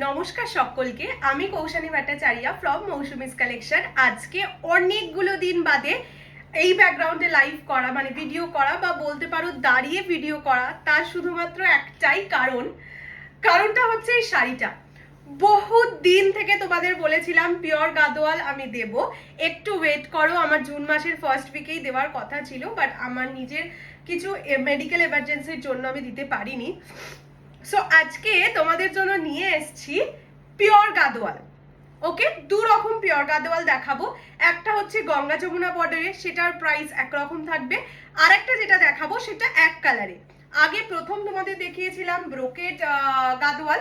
নমস্কার সকলকে, আমি কৌশানী ভট্টাচার্য ফ্রম মৌসুমিস কালেকশন। আজকে অনেকগুলো দিন বাদে এই ব্যাকগ্রাউন্ডে লাইভ করা মানে ভিডিও করা বা বলতে পারো দাঁড়িয়ে ভিডিও করা, তার শুধুমাত্র একটাই কারণটা হচ্ছে এই শাড়িটা। বহুত দিন থেকে তোমাদের বলেছিলাম পিওর গাদোয়াল আমি দেব, একটু ওয়েট করো। আমার জুন মাসের ফার্স্ট উইকেই দেওয়ার কথা ছিল, বাট আমার নিজের কিছু মেডিকেল এমার্জেন্সির জন্য আমি দিতে পারিনি। সো আজকে তোমাদের জন্য নিয়ে এসেছি পিওর গাদোয়াল। ওকে, দু রকম পিওর গাদোয়াল দেখাবো। একটা হচ্ছে গঙ্গা যমুনা বর্ডারে, সেটার প্রাইস একরকম থাকবে। আর একটা যেটা দেখাবো সেটা এক কালারে। আগে প্রথম তোমাদের দেখিয়েছিলাম ব্রোকেড গাদোয়াল।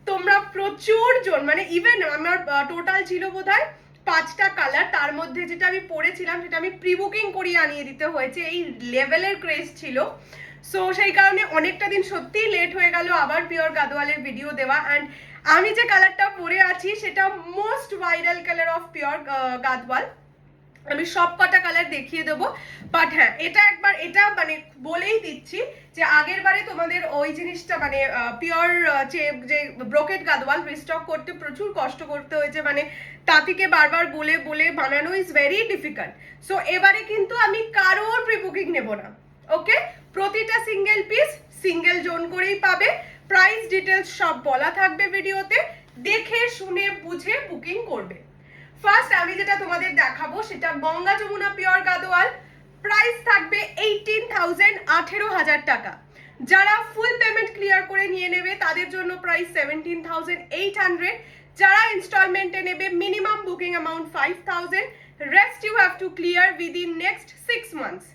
তোমরা প্রচুর জন মানে ইভেন আমার টোটাল ছিল বোধহয় 5টা কালার, তার মধ্যে যেটা আমি পরেছিলাম সেটা আমি প্রি বুকিং করিয়ে আনিয়ে দিতে হয়েছে, এই লেভেলের ক্রেজ ছিল। সো সেই কারণে অনেকটা দিন সত্যিই লেট হয়ে গেল আবার পিওর গাদোয়ালের ভিডিও দেওয়া। অ্যান্ড আমি যে কালারটা পরে আছি সেটা most viral colour of pure Gadwal. আমি সব কটা কালার দেখিয়ে দেবো, বাট হ্যাঁ এটা মানে বলেই দিচ্ছি যে আগের বারে তোমাদের ওই জিনিসটা মানে পিওর যে ব্রোকেড গাদোয়াল রিস্টক করতে প্রচুর কষ্ট করতে হয়েছে, মানে তাঁতিকে বারবার বলে বলে বানানো ইজ ভেরি ডিফিকাল্ট। সো এবারে কিন্তু আমি কারোর প্রি বুকিং নেব না। ওকে, প্রতিটা সিঙ্গেল পিস সিঙ্গেল জোন করেই পাবে। প্রাইস ডিটেলস সব বলা থাকবে ভিডিওতে, দেখে শুনে বুঝে বুকিং করবে। ফার্স্ট আমি যেটা তোমাদের দেখাবো সেটা গঙ্গা যমুনা পিওর গাদোয়াল। প্রাইস থাকবে 18,000, 18,000 টাকা। যারা ফুল পেমেন্ট ক্লিয়ার করে নিয়ে নেবে তাদের জন্য প্রাইস 17,800। যারা ইনস্টলমেন্টে নেবে minimum booking amount 5,000। Rest you have to clear within next 6 months.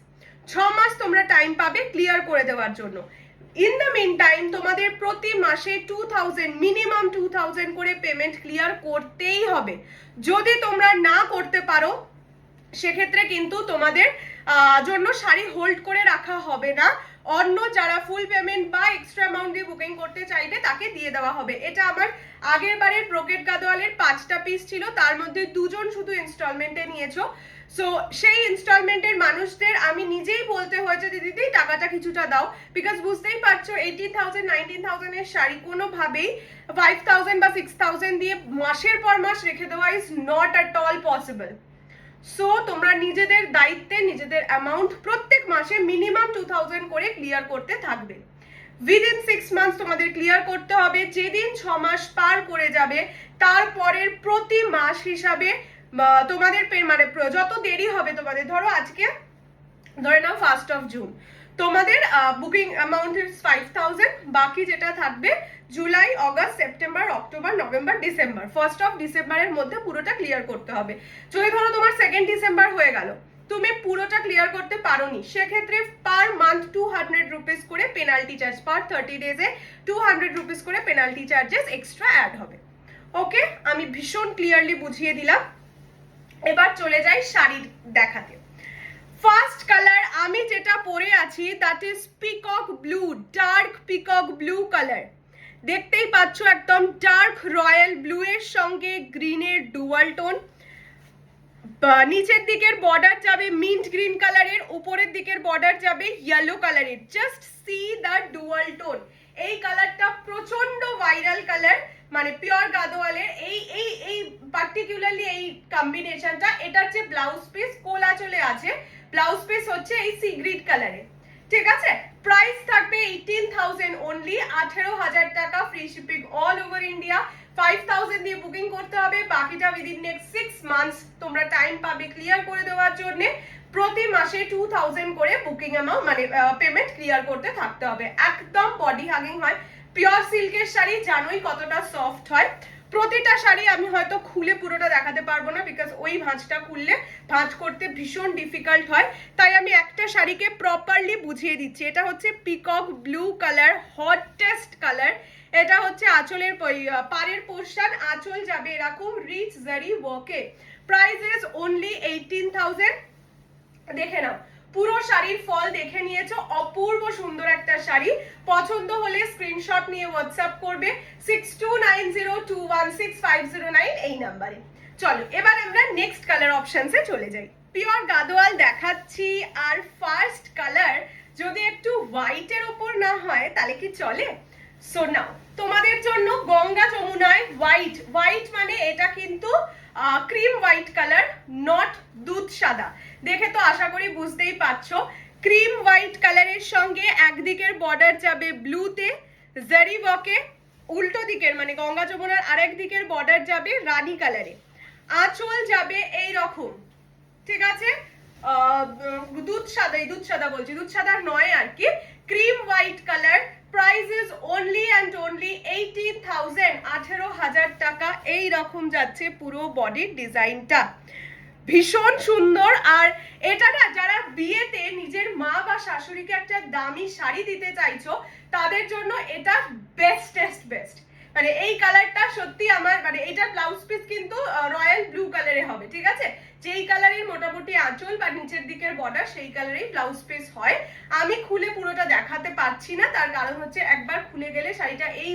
6 মাস তোমরা টাইম পাবে ক্লিয়ার করে দেওয়ার জন্য। ইন দ্য মিন টাইম তোমাদের প্রতি মাসে 2,000 মিনিমাম 2,000 করে পেমেন্ট ক্লিয়ার করতেই হবে। যদি তোমরা না করতে পারো সেক্ষেত্রে কিন্তু তোমাদের জন্য শাড়ি হোল্ড করে রাখা হবে না। অন্য যারা ফুল পেমেন্ট বা এক্সট্রা অ্যামাউন্ট দিয়ে বুকিং করতে চাইবে তাকে দিয়ে দেওয়া হবে। এটা আমার আগের বারের ব্রোকেড গাদোয়ালের 5টা পিস ছিল, তার মধ্যে 2 জন শুধু ইনস্টলমেন্টে নিয়েছো। সো সেই ইনস্টলমেন্টের মানুষদের আমি নিজেই বলতে হয়েছে দিদি টাকাটা কিছুটা দাও, বিকজ বুঝতেই পারছো 18,000 19,000 এর শাড়ি কোনোভাবেই 5,000 বা 6,000 দিয়ে মাসের পর মাস রেখে দেওয়া is not at all possible. So তোমরা নিজেদের দায়িত্বে নিজেদের অ্যামাউন্ট প্রত্যেক মাসে মিনিমাম 2,000 করে ক্লিয়ার করতে থাকবে। উইদিন 6 মান্থস তোমাদের ক্লিয়ার করতে হবে। যেদিন 6 মাস পার করে যাবে তারপরের প্রতি মাস হিসাবে তোমাদের মানে যত দেরি হবে তোমাদের, ধরো আজকে ধরে নাও 1st অফ জুন, তোমাদের বুকিং অ্যামাউন্ট ইজ 5,000। বাকি যেটা থাকবে July, August, September, October, November, December, 1st of ডিসেম্বরের মধ্যে পুরোটা ক্লিয়ার করতে হবে। যদি ধরো তোমার 2nd ডিসেম্বর হয়ে গেল, তুমি পুরোটা ক্লিয়ার করতে পারোনি, সেক্ষেত্রে পার মান্থ 200 রুপিস করে পেনাল্টি চার্জ, পার 30 ডেজে 200 রুপিস করে পেনাল্টি চার্জেস এক্সট্রা অ্যাড হবে। ওকে, আমি ভীষণ ক্লিয়ারলি বুঝিয়ে দিলাম। এবার চলে যাই শাড়ির দেখাতে। ফার্স্ট কালার আমি যেটা পরে আছি that is peacock blue, dark peacock blue colour. দেখতেই পাচ্ছ একদম ডার্ক রয়্যাল ব্লু এর সঙ্গে গ্রিনের ডুয়াল টোন। নিচের দিকের বর্ডার যাবে মিন্ট গ্রিন কালারের, উপরের দিকের বর্ডার যাবে ইয়েলো কালারের। Just see the dual tone. এই কালারটা প্রচন্ড ভাইরাল কালার, মানে পিওর গাদোয়ালের এই এই এই পার্টিকুলারলি এই কম্বিনেশনটা। এটার যে ব্লাউজ পিস কোলা চলে আছে, ব্লাউজ পিস হচ্ছে এই সি গ্রিন কালারে। ঠিক আছে, প্রাইস থাকবে 18,000 অনলি, 18,000 টাকা, free shipping all over India. 5,000 দিয়ে বুকিং করতে হবে, বাকিটা উইদিন নেক্সট 6 মান্থস তোমরা টাইম পাবে ক্লিয়ার করে দেওয়ার জন্য। প্রতি মাসে 2,000 করে বুকিং অ্যামাউন্ট মানে পেমেন্ট ক্লিয়ার করতে থাকতে হবে। একদম বডি হাগিং হয়। পিওর সিল্কের শাড়ি জানোই কতটা সফট হয়। প্রতিটা শাড়ি আমি হয়তো খুলে পুরোটা দেখাতে পারবো না, বিকজ ওই ভাঁজটা খুললে ভাঁজ করতে ভীষণ ডিফিকাল্ট হয়। তাই আমি একটা শাড়িকে প্রপারলি বুঝিয়ে দিচ্ছি। এটা হচ্ছে peacock blue colour, hottest colour. এটা হচ্ছে আঁচলের পাড়ের পোর্শন, আঁচল যাবে এরকম রিচ জারি ওয়ার্কে। Price is only 18,000। দেখে নাও, পুরো শাড়ির ফল দেখে নিয়েছো, অপূর্ব সুন্দর একটা শাড়ি। পছন্দ হলে স্ক্রিনশট নিয়ে হোয়াটসঅ্যাপ করবে 6290216509 এই নাম্বারে। চলো এবার আমরা নেক্সট কালার অপশনসে চলে যাই। পিওর গাদোয়াল দেখাচ্ছি, আর ফার্স্ট কালার যদি একটু হোয়াইটের ওপর না হয় তাহলে কি চলে? সো নাও তোমাদের জন্য গঙ্গা যমুনায় হোয়াইট, হোয়াইট মানে এটা কিন্তু ক্রিম হোয়াইট কালার, নট দুধ সাদা। দেখে তো আশা করি বুঝতেই পারছো। ক্রিম হোয়াইট কালারের সঙ্গে একদিকের বর্ডার যাবে ব্লুতে জারি ওয়ার্কে, উল্টো দিকের মানে গঙ্গা যমুনার আরেক দিকের বর্ডার যাবে রানী কালারে, আঁচল যাবে এই রকম, ঠিক আছে, দুধ সাদা বলছি, দুধ সাদা নয় আর কি, cream white colour. Price is only and only 18,000, 18,000 টাকা। এই রকম যাচ্ছে পুরো বডির ডিজাইনটা, ভীষণ সুন্দর। আর এটা না যারা বিয়েতে নিজের মা বা শাশুড়িকে একটা দামি শাড়ি দিতে চাইছো তাদের জন্য এটা বেস্টেস্ট বেস্ট। মানে এই কালারটা সত্যি আমার মানে এটা ব্লাউজ পিস কিন্তু রয়্যাল ব্লু কালারে হবে, ঠিক আছে, যেই কালারের মোটামুটি আঁচল বা নিচের দিকের বর্ডার সেই কালারেই ব্লাউজ পিস হয়। আমি খুলে পুরোটা দেখাতে পারছি না, তার কারণ হচ্ছে একবার খুলে গেলে শাড়িটা এই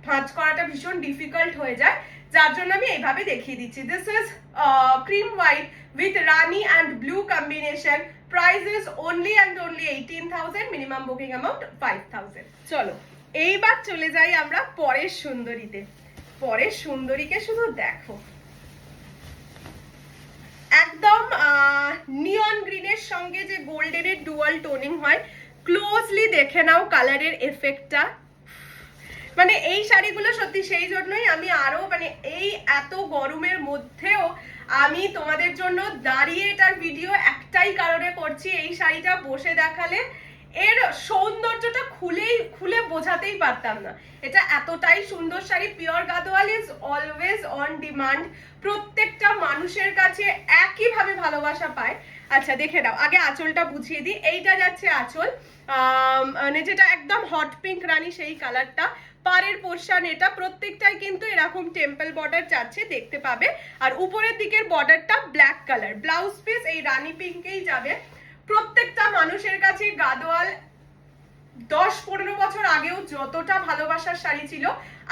ভাঁজ করাটা ভীষণ ডিফিকাল্ট হয়ে যায়, যার জন্য আমি এইভাবে দেখিয়ে দিচ্ছি। This is cream white with Rani and blue combination. Price is only and only 18,000, minimum booking amount 5,000। চলো এইবার চলে যাই আমরা পরের সুন্দরীতে। পরের সুন্দরীকে শুধু দেখো, একদম নিয়ন গ্রিনের সঙ্গে যে গোল্ডেনের ডুয়াল টোনিং হয়, ক্লোজলি দেখে নাও কালারের এফেক্টটা। মানে এই শাড়িগুলো সত্যি সেই জন্যই আমি আরো মানে এই এত গরমের মধ্যেও আমি তোমাদের জন্য দাঁড়িয়ে এটার ভিডিও একটাই কারণে করছি, এই শাড়িটা বসে দেখালে এর সৌন্দর্যটা খুলে বোঝাতেই পারতাম না। এটা এতটাই সুন্দর sari. Pure Gadwal is always on demand, প্রত্যেকটা মানুষের কাছে একইভাবে ভালোবাসা পায়। আচ্ছা দেখে নাও, আগে আঁচলটা বুঝিয়ে দিই। এইটা যাচ্ছে আঁচল, মানে যেটা একদম হট পিঙ্ক রানী সেই কালারটা। পাড়ের পোর্শন এটা প্রত্যেকটাই কিন্তু এরকম টেম্পল বর্ডার যাচ্ছে, দেখতে পাবে। আর উপরের দিকের বর্ডারটা ব্ল্যাক কালার। ব্লাউজ পিস এই রানী পিঙ্কেই যাবে। প্রত্যেকটা মানুষের কাছে গাদোয়াল 10-15 বছর আগেও যতটা ভালোবাসার শাড়ি ছিল,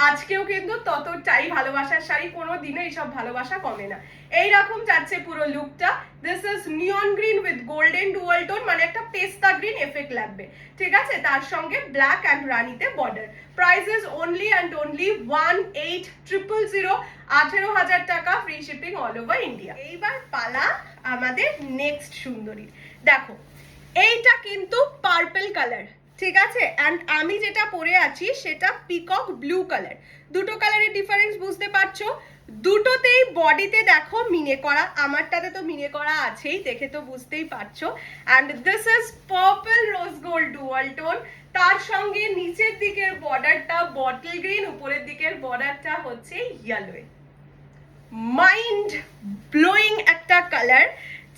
আজকেও কিন্তু ততটাই ভালোবাসার শাড়ি, কোনো দিনে এইসব ভালোবাসা কমে না। এইরকম যাচ্ছে পুরো লুকটা। This is neon green with golden dual tone, মানে একটা পেস্তা গ্রিন এফেক্ট লাগবে, ঠিক আছে, তার সঙ্গে ব্ল্যাক অ্যান্ড রানিতে border. Price is only and only 18,000, 18,000 টাকা, free shipping all over India. এইবার পালা আমাদের নেক্সট সুন্দরী। দেখো এইটা কিন্তু পার্পল কালার, ঠিক আছে, অ্যান্ড আমি যেটা পরে আছি সেটা পিকক ব্লু কালার। দুটো কালারের ডিফারেন্স বুঝতে পারছো? দুটোতেই বডিতে দেখো মিনে করা, আমারটাতে তো মিনে করা আছেই, দেখে তো বুঝতেই পারছো। And this is purple rose gold dual tone, তার সঙ্গে নিচের দিকের বর্ডারটা বটল গ্রিন, উপরের দিকের বর্ডারটা হচ্ছে ইয়েলো। মাইন্ড ব্লোয়িং একটা colour,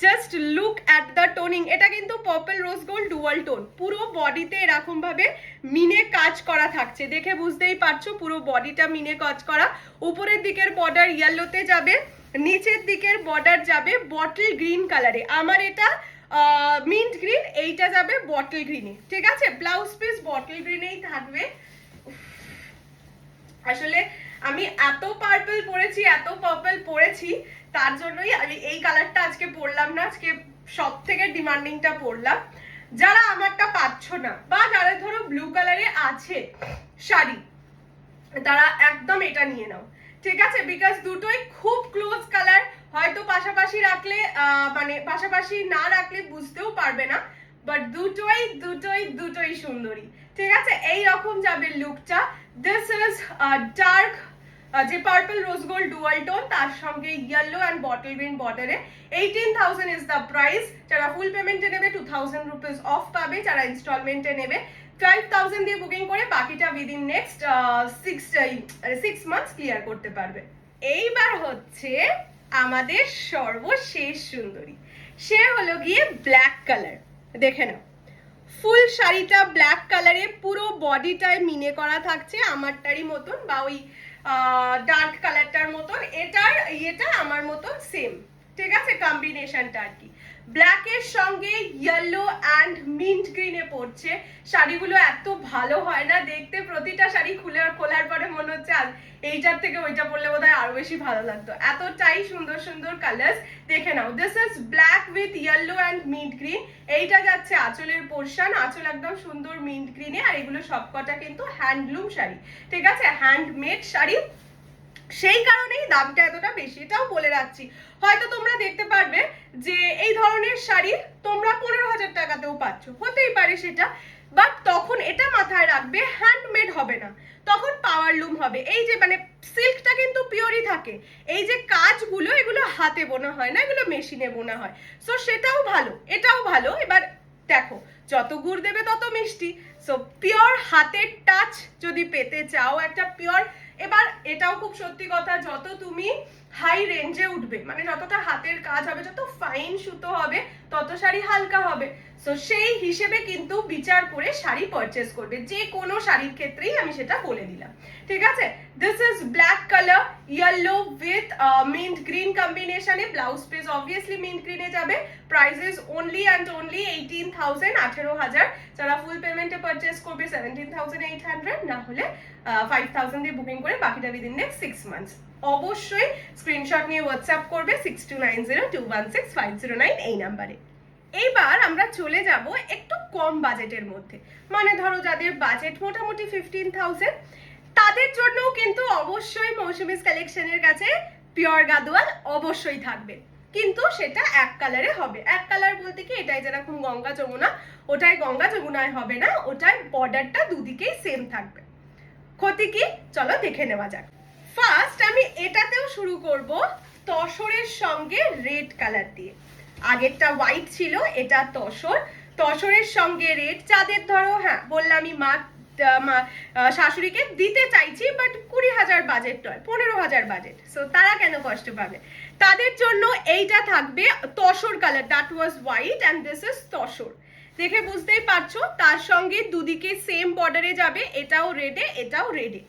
just look at the toning. এটা কিন্তু purple rose gold dual tone, পুরো বডিতে এরকম ভাবে মিনে কাজ করা থাকছে, দেখে বুঝতেই পারছো পুরো বডিটা মিনে কাজ করা। উপরের দিকের বর্ডার ইয়েলোতে যাবে, নিচের দিকের বর্ডার যাবে বটল গ্রিন কালারে। আমার এটা মিন্ট গ্রিন, এইটা যাবে বটল গ্রিনে, ঠিক আছে। ব্লাউজ পিস বটল গ্রিনেই থাকবে। আসলে আমি এত পার্পল পরেছি, এত পার্পল পরেছি, তার জন্যই আমি এই কালারটা আজকে পরলাম না, আজকে সব থেকে ডিমান্ডিংটা পরলাম। যারা আমারটা পাচ্ছ না, বা যারা ধরো ব্লু কালারে আছে শাড়ি, তারা একদম এটা নিয়ে নাও, ঠিক আছে, বিকজ দুটোই খুব ক্লোজ কালার। হয়তো পাশাপাশি রাখলে মানে পাশাপাশি না রাখলে বুঝতেও পারবে না, বাট দুটোই দুটোই দুটোই সুন্দরী, ঠিক আছে। এই রকম যাবে লুকটা। দিস ইজ ডার্ক যে purple rose gold dual tone, তার সঙ্গে ইয়েলো অ্যান্ড বটল গ্রিন বর্ডারে। 18,000 ইজ দ্য প্রাইস। যারা ফুল পেমেন্টে নেবে 2,000 রুপিস অফ পাবে, যারা ইনস্টলমেন্টে নেবে 5,000 দিয়ে বুকিং করে বাকিটা উইদিন নেক্সট 6 মান্থস ক্লিয়ার করতে পারবে। এইবার হচ্ছে আমাদের সর্বশেষ সুন্দরী, সে হলো গিয়ে ব্ল্যাক কালার। দেখে নাও, ফুল শাড়িটা ব্ল্যাক কালারে, পুরো বডিটায় মিনে করা থাকছে আমারটারই মতন, বা ওই ডার্ক কালারটার মতন। এটার ইয়েটা আমার মতন সেম, ঠিক আছে, কম্বিনেশনটা আর কি। ব্ল্যাকের সঙ্গে ইয়েলো অ্যান্ড মিন্ট গ্রিনে পড়ছে। শাড়িগুলো এত ভালো হয় না দেখতে, প্রতিটা শাড়ি খোলার পরে মনে হচ্ছে এইটার থেকে ওইটা পরলে বোধহয় আরো বেশি ভালো লাগতো, এতটাই সুন্দর সুন্দর কালার্স। দেখে নাও, this is black with yellow and mint green. এইটা যাচ্ছে আঁচলের পোর্শন, আঁচল একদম সুন্দর মিন্ট গ্রিনে। আর এগুলো সবকটা কিন্তু হ্যান্ডলুম শাড়ি, ঠিক আছে, হ্যান্ডমেড শাড়ি। সেই কারণেই দামটা এতটা বেশি। এটাও বলে রাখছি, হয়তো তোমরা দেখতে পারবে যে এই ধরনের শাড়ি তোমরা 15,000 টাকাতেও পাচ্ছ, হতেই পারে সেটা, বাট তখন এটা মাথায় রাখবে হ্যান্ডমেড হবে না, তখন পাওয়ারলুম হবে। এই যে মানে সিল্কটা কিন্তু পিওরই থাকে, এই যে কাজগুলো এগুলো হাতে বোনা হয় না, এগুলো মেশিনে বোনা হয়। সো সেটাও ভালো, এটাও ভালো। এবার দেখো, যত গুড় দেবে তত মিষ্টি। সো পিওর হাতের টাচ যদি পেতে চাও, একটা পিওর, এবার এটাও খুব সত্যি কথা, যত তুমি হাই রেঞ্জে উঠবে, মানে যতটা হাতের কাজ হবে, যত ফাইন সুতো হবে, তত শাড়ি হালকা হবে। সো সেই হিসেবে কিন্তু বিচার করে শাড়ি পারচেস করবে, যে কোনো শাড়ির ক্ষেত্রেই আমি সেটা বলে দিলাম, ঠিক আছে। This is black colour, yellow with mint green কম্বিনেশনে, ব্লাউজ পিস অবভিয়াসলি মিন্ট গ্রিনে যাবে। Price is only and only 18,000, 18,000। যারা ফুল পেমেন্টে পারচেস করবে 17,800, না হলে 5,000 দিয়ে বুকিং করে বাকিটা উইদিন নেক্সট 6 মান্থস। অবশ্যই স্ক্রিনশট নিয়ে হোয়াটসঅ্যাপ করবে 6290216509 এই নাম্বারে। এইবার আমরা চলে যাব একটু কম বাজেটের মধ্যে, মানে ধরো যাদের বাজেট মোটামুটি 15,000, তাদের জন্যও কিন্তু অবশ্যই মৌসুমিস কালেকশনের কাছে পিওর গাদোয়াল অবশ্যই থাকবে, কিন্তু সেটা এক কালারে হবে। এক কালার বলতে কি, এটাই যেরকম গঙ্গা যমুনা, ওটাই গঙ্গা যমুনায় হবে না, ওটার বর্ডারটা দুদিকেই সেম থাকবে। ক্ষতি কি, চলো দেখে নেওয়া যাক। ফার্স্ট আমি এটাতেও শুরু করব তসরের সঙ্গে রেড কালার দিয়ে। আগেরটা হোয়াইট ছিল, এটা তসর, তসরের সঙ্গে রেড। যাদের ধরো, হ্যাঁ বললামই মা শাশুড়িকে দিতে চাইছি, বাট 20,000 বাজেট নয়, 15,000 বাজেট, সো তারা কেন কষ্ট পাবে, তাদের জন্য এইটা থাকবে tussar colour. That was white and this is tussar. দেখে বুঝতেই পারছো, তার সঙ্গে দুদিকে সেম বর্ডারে যাবে, এটাও রেডে এটাও রেডে,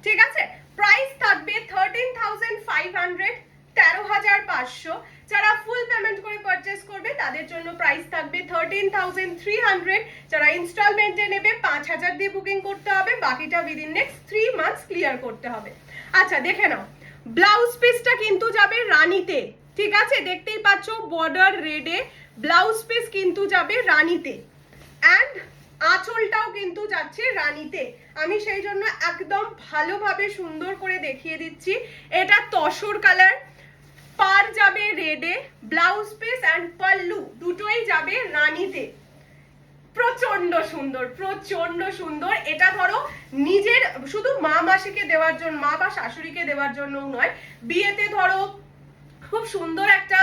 ঠিক আছে। প্রাইস থাকবে 13,500, 13,500। যারা ফুল পেমেন্ট করে পারচেস করবে তাদের জন্য প্রাইস থাকবে 13,300। যারা ইনস্টলমেন্টে নেবে 5,000 দিয়ে বুকিং করতে হবে, বাকিটা উইদিন নেক্সট 3 মান্থস ক্লিয়ার করতে হবে। আচ্ছা দেখে নাও, ব্লাউজ পিসটা কিন্তু যাবে রানীতে, ঠিক আছে, দেখতেই পাচ্ছ বর্ডার রেডে, ব্লাউজ পিস কিন্তু যাবে রানীতে, অ্যান্ড আঁচলটাও কিন্তু যাচ্ছে রানীতে। আমি সেই জন্য একদম ভালোভাবে সুন্দর করে দেখিয়ে দিচ্ছি। এটা তসর কালার, পার যাবে রেডে, ব্লাউজ পিস অ্যান্ড পাল্লু দুটোই যাবে রানীতে। প্রচন্ড সুন্দর, প্রচন্ড সুন্দর। এটা ধরো নিজের শুধু মা মাসিকে দেওয়ার জন্য, মা বা শাশুড়িকে দেওয়ার জন্যও নয়, বিয়েতে ধরো খুব সুন্দর একটা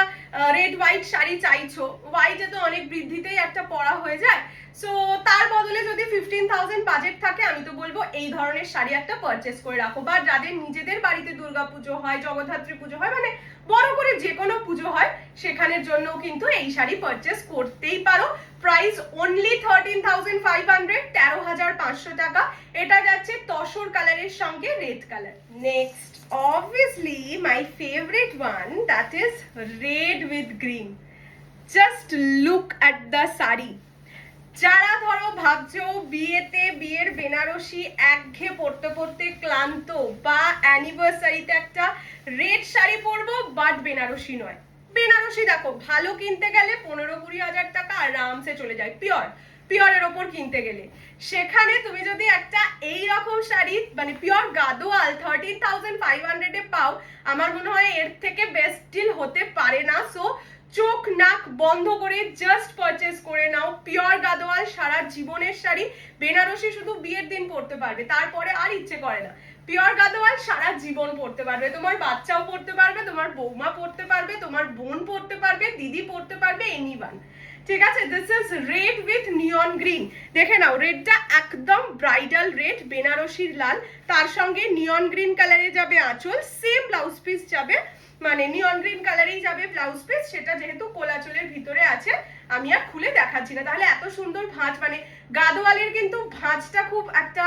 রেড হোয়াইট শাড়ি চাইছো, হোয়াইটে তো অনেক বৃদ্ধিতেই একটা পরা হয়ে যায়, সো তার বদলে যদি 15,000 বাজেট থাকে, আমি তো বলবো এই ধরনের শাড়ি একটা পারচেস করে রাখো। বা যাদের নিজেদের বাড়িতে দুর্গাপুজো হয়, জগদ্ধাত্রী পুজো হয়, মানে বড় করে যে কোনো পুজো হয়, সেখানের জন্যও কিন্তু এই শাড়ি পারচেস করতেই পারো। প্রাইস অনলি 13,500, 13,500 টাকা। এটা যাচ্ছে তসর কালারের সঙ্গে red colour. Next obviously my favorite one, that is red with green. Just look at the saree. যারা ধরো ভাবছো বিয়েতে, বিয়ের বেনারসি একঘেয়ে পরতে পরতে ক্লান্ত, বা অ্যানিভার্সারিতে একটা রেড শাড়ি পরবো বাট বেনারসি নয়, বেনারসি দেখো ভালো কিনতে গেলে 15-20,000 টাকা আরামসে চলে যায়, পিওরের ওপর কিনতে গেলে। সেখানে তুমি যদি একটা এই রকম শাড়ি মানে পিওর গাদোয়াল 13,500 এ পাও, আমার মনে হয় এর থেকে বেস্ট ডিল হতে পারে না। সো চোখ নাক বন্ধ করে জাস্ট পারচেস করে নাও পিওর গাদোয়াল সারা জীবনের শাড়ি। বেনারসি শুধু বিয়ের দিন পরতে পারবে, তারপরে আর ইচ্ছে করে না। পিওর গাদোয়াল সারা জীবন পরতে পারবে, তোমার বাচ্চাও পরতে পারবে, তোমার বৌমা পরতে পারবে, তোমার বোন পরতে পারবে, দিদি পরতে পারবে, এনিওয়ান, ঠিক আছে। This is red with neon green. দেখে নাও, রেডটা একদম ব্রাইডাল রেড, বেনারসির লাল, তার সঙ্গে নিয়ন গ্রিন কালারে যাবে আঁচল, সেম ব্লাউজ পিস যাবে, মানে নিয়ন গ্রিন কালারেই যাবে ব্লাউজ পিস। সেটা যেহেতু কোলাচলের ভিতরে আছে, আমি আর খুলে দেখাচ্ছি না, তাহলে এত সুন্দর ভাঁজ, মানে গাদোয়ালের কিন্তু ভাঁজটা খুব একটা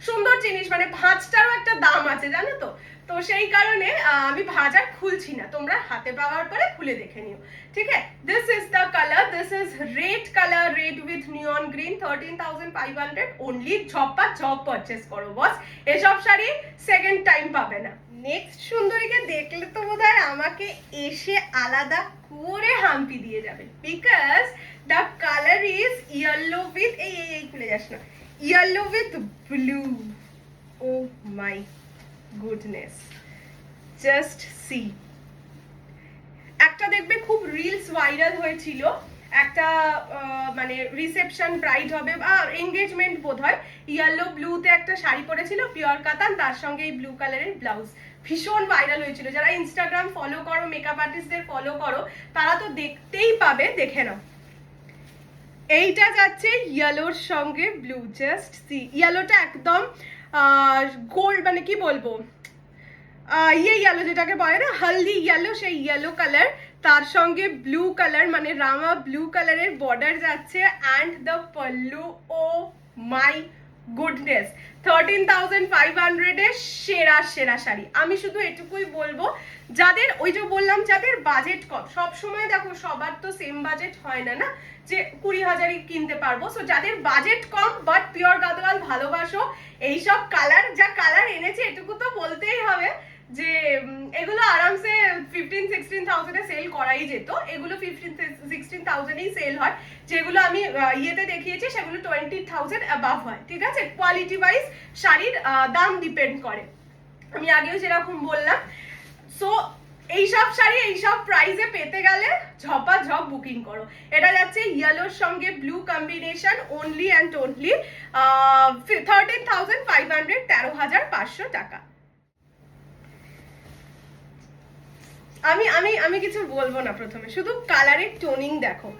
সুন্দর জিনিস, মানে ভাঁজটারও একটা দাম আছে জানো তো। তো সেই কারণে আমি ভাঁজ আর খুলছি না, তোমরা হাতে পাওয়ার পরে খুলে দেখে নিও, ঠিক আছে। This is the colour, this is red colour, red with neon green, 13,500 only. ঝপ্পা ঝপ পারচেস করো বস, এসব শাড়ি সেকেন্ড টাইম পাবে না। নেক্সট সুন্দরীকে দেখলে তো বোধহয় আমাকে এসে আলাদা করে হাম্পি দিয়ে যাবে, because the colour is yellow with, এই খুলে যাস না, yellow with blue. Oh my goodness, just see. একটা দেখবে খুব রিলস ভাইরাল হয়েছিল, একটা মানে রিসেপশন ব্রাইড হবে বা এঙ্গেজমেন্ট বোধ হয়, ইয়েলো ব্লুতে একটা শাড়ি পরেছিল পিওর কাতান, তার সঙ্গে এই ব্লু কালারের ব্লাউজ, ভীষণ ভাইরাল হয়েছিল। যারা ইনস্টাগ্রাম ফলো করো, মেকআপ আর্টিস্টদের ফলো করো, তারা তো দেখতেই পাবে, দেখে নাও। এইটা যাচ্ছে ইয়েলোর সঙ্গে ব্লু, জাস্ট সি। ইয়েলোটা একদম গোল্ড, মানে কি বলবো, ইয়েলো যেটাকে বলে না হলদি ইয়েলো, সেই ইয়েলো কালার, তার সঙ্গে ব্লু কালার মানে রামা ব্লু কালারের বর্ডার যাচ্ছে, and the pallu, oh my goodness, 13,500 এর সেরা সেরা শাড়ি। আমি শুধু এটুকুই বলবো, যাদের ওই যে বললাম যাদের বাজেট কম, সব সময় দেখো সবার তো সেম বাজেট হয় না, না যে 20,000 কিনতে পারবো। সো যাদের budget com but pure Gadwal ভালোবাসো, এইসব কালার, যা কালার এনেছে এটুকু তো বলতেই হবে যে এগুলো আরামসে 15-16,000 এ সেল করাই যেত, এগুলো 15-16,000 এই সেল হয়। যেগুলো আমি ইয়েতে দেখিয়েছি সেগুলো 20,000 অ্যাবাভ হয়, ঠিক আছে। কোয়ালিটি ওয়াইজ শাড়ির দাম ডিপেন্ড করে, আমি আগেও যেরকম বললাম। সো এইসব শাড়ি এইসব প্রাইসে পেতে গেলে ঝপাঝপ বুকিং করো। এটা যাচ্ছে ইয়েলোর সঙ্গে blue combination, only and only 13,500, 13,500 টাকা। আমি আমি আমি কিছু বলবো না, প্রথমে শুধু কালারের টোনিং দেখো,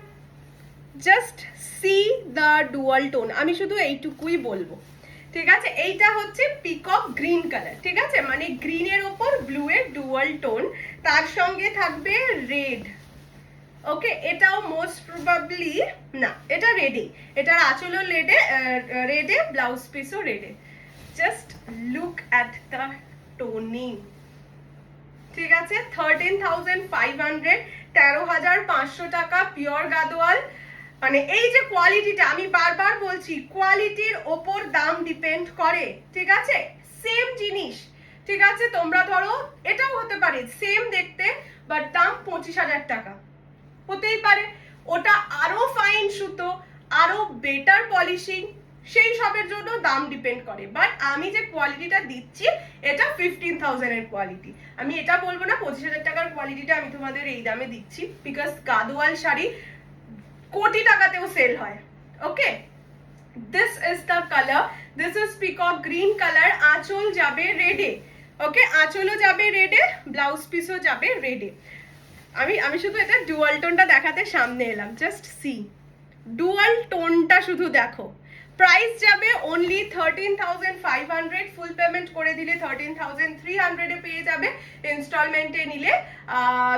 just see the dual tone, আমি শুধু এইটুকুই বলবো, ঠিক আছে। এইটা হচ্ছে পিকক গ্রিন কালার, ঠিক আছে, মানে গ্রিনের ওপর ব্লু এর ডুয়াল টোন, তার সঙ্গে থাকবে রেড। ওকে, এটাও মোস্ট প্রবাবলি, না এটা রেডে, এটার আঁচলও রেডে, ব্লাউজ পিসও রেডে। Just look at the toning, ঠিক আছে। 13,500, 13,500 টাকা পিওর গাদোয়াল। মানে এই যে কোয়ালিটিটা, আমি বারবার বলছি কোয়ালিটির ওপর দাম ডিপেন্ড করে, ঠিক আছে। সেম জিনিস, ঠিক আছে, তোমরা ধরো এটাও হতে পারে সেম দেখতে বাট দাম 25,000 টাকা, হতেই পারে। ওটা আরো ফাইন সুতো, আরো বেটার পলিশিং, সেই সবের জন্য দাম ডিপেন্ড করে। বাট আমি যে কোয়ালিটিটা দিচ্ছি এটা 15,000 এর কোয়ালিটি, আমি এটা বলবো না 25,000 টাকার কোয়ালিটিটা আমি তোমাদের এই দামে দিচ্ছি, বিকজ গাদোয়াল শাড়ি কোটি টাকাতেও সেল হয়। Okay, this is the colour, this is peacock green colour, আঁচল যাবে রেডে। ওকে, আঁচলও যাবে রেডে, ব্লাউজ পিসও যাবে রেডে। আমি শুধু এটা ডুয়াল টোনটা দেখাতে সামনে এলাম, জাস্ট সি ডুয়াল টোনটা শুধু দেখো। প্রাইস যাবে অনলি 13,500, ফুল পেমেন্ট করে দিলে 13,300 এ পেয়ে যাবে, ইনস্টলমেন্টে নিলে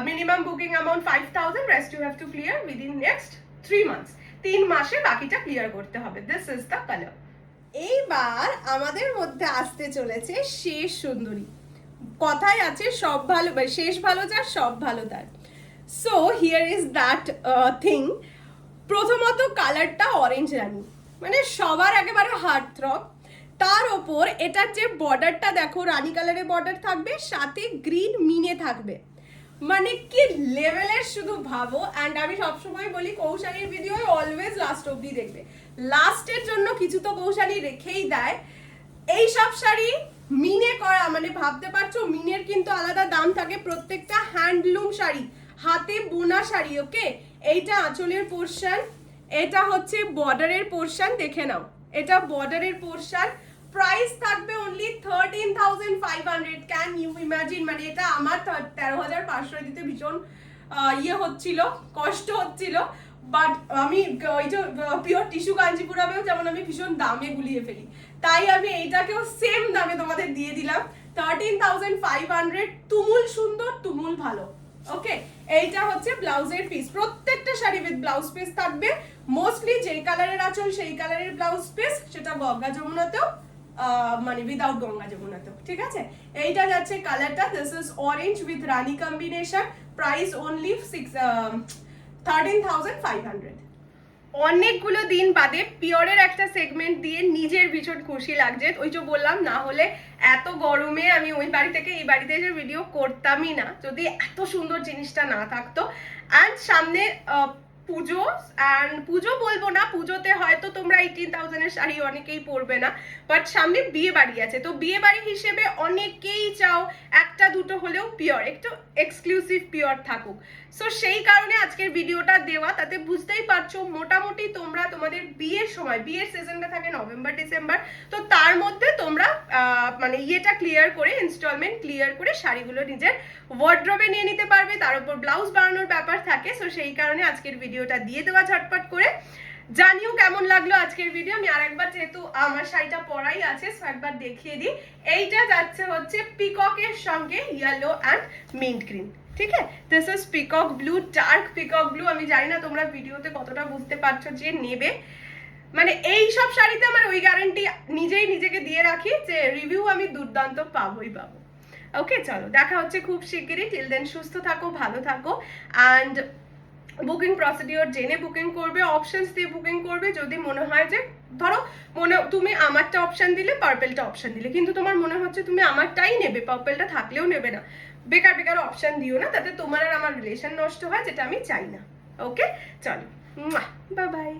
minimum booking amount 5,000, rest you have to clear within next 3 months, 3 মাসে বাকিটা ক্লিয়ার করতে হবে। This is the colour. এইবার আমাদের মধ্যে আসতে চলেছে শেষ সুন্দরী। কথায় আছে সব ভালো, শেষ ভালো যার সব ভালো তার। So here is that thing. প্রথমত কালারটা অরেঞ্জ রানী, মানে সবার একেবারে হার্ট থ্রব। তার ওপর এটার যে বর্ডারটা দেখো, রানী কালারের বর্ডার থাকবে, সাথে গ্রিন মিনে থাকবে, মানে কি লেভেলের শুধু ভাবো। অ্যান্ড আমি সবসময় বলি কৌশানীর ভিডিও অলওয়েজ লাস্ট অবধি দেখবে, লাস্টের জন্য কিছু তো কৌশানী রেখেই দেয়। এই সব শাড়ি মিনে করা, মানে ভাবতে পারছো মিনের কিন্তু আলাদা দাম থাকে, প্রত্যেকটা হ্যান্ডলুম শাড়ি, হাতে বোনা শাড়ি। ওকে, এইটা আঁচলের পোর্শন, এটা হচ্ছে বর্ডারের পোর্শন, দেখে নাও এটা বর্ডারের পোর্শন। প্রাইস থাকবে অনলি 13,500। ক্যান ইউ ইমাজিন, মানে এটা আমার 13,500 দিতে ভীষণ ইয়ে হচ্ছিল, কষ্ট হচ্ছিল। বাট আমি ওই যে পিওর টিস্যু কাঞ্জিপুরামেও যেমন আমি ভীষণ দামে গুলিয়ে ফেলি, তাই আমি এইটাকেও সেম দামে তোমাদের দিয়ে দিলাম 13,500। তুমুল সুন্দর, তুমুল ভালো। ওকে, এইটা হচ্ছে ব্লাউজের পিস, প্রত্যেকটা শাড়ি উইথ ব্লাউজ পিস থাকবে। মোস্টলি যেই কালারের আঁচল সেই কালারের ব্লাউজ পিস, সেটা গঙ্গা যমুনাতেও মানে উইদাউট গঙ্গা যমুনাতেও, ঠিক আছে। এইটা যাচ্ছে কালারটা, this is orange with Rani combination. Price only 13,500। অনেকগুলো দিন বাদে পিওরের একটা সেগমেন্ট দিয়ে নিজের ভীষণ খুশি লাগছে। ওই যে বললাম, না হলে এত গরমে আমি ওই বাড়ি থেকে এই বাড়িতে এসে ভিডিও করতামই না যদি এত সুন্দর জিনিসটা না থাকতো। অ্যান্ড সামনে পুজো, অ্যান্ড পুজো বলবো না, পুজোতে হয়তো তোমরা 18,000-এর শাড়ি অনেকেই পরবে না, বাট সামনে বিয়ে বাড়ি আছে, তো বিয়ে বাড়ি হিসেবে অনেকেই চাও একটা দুটো হলেও পিওর, একটু এক্সক্লুসিভ পিওর থাকুক। সো সেই কারণে আজকের ভিডিওটা দেওয়া, তাতে বুঝতেই পারছো মোটামুটি তোমরা তোমাদের বিয়ের সময়, বিয়ের সিজনটা থাকে নভেম্বর ডিসেম্বর, তো তার মধ্যে তোমরা মানে ইয়েটা ক্লিয়ার করে, ইনস্টলমেন্ট ক্লিয়ার করে শাড়িগুলো নিজের ওয়ার্ড্রবে নিয়ে নিতে পারবে। তার উপর ব্লাউজ বানানোর ব্যাপার থাকে। সো সেই কারণে আজকের ভিডিওটা দিয়ে দেওয়া ঝটপট করে। জানিও কেমন লাগলো আজকের ভিডিও। আমি আরেকবার, যেহেতু আমার শাড়িটা পরাই আছে, সো একবার দেখিয়ে দিই। এইটা যাচ্ছে হচ্ছে পিককের সঙ্গে ইয়েলো অ্যান্ড মিন্ট গ্রিন, ঠিক আছে? This is peacock blue, dark peacock blue. আমি জানি না তোমরা ভিডিওতে কতটা বুঝতে পারছো যে নেবে, মানে এই সব শাড়িতে আমার ওই গ্যারান্টি নিজেই নিজেকে দিয়ে রাখি যে রিভিউ আমি দুর্দান্ত পাবোই পাবো। ওকে, চলো দেখা হচ্ছে খুব শিগগিরই। টিল দেন সুস্থ থাকো, ভালো থাকো, অ্যান্ড বুকিং প্রসিডিওর জেনে বুকিং করবে, অপশনস দিয়ে বুকিং করবে। যদি মনে হয় যে ধরো তুমি আমারটা অপশন দিলে, পার্পেলটা অপশন দিলে, কিন্তু তোমার মনে হচ্ছে তুমি আমারটাই নেবে, পার্পেলটা থাকলেও নেবে না, বেকার বেকার অপশন দিও না, তাতে তোমার আর আমার রিলেশন নষ্ট হয়, যেটা আমি চাই না। ওকে, চলো, বাই বাই।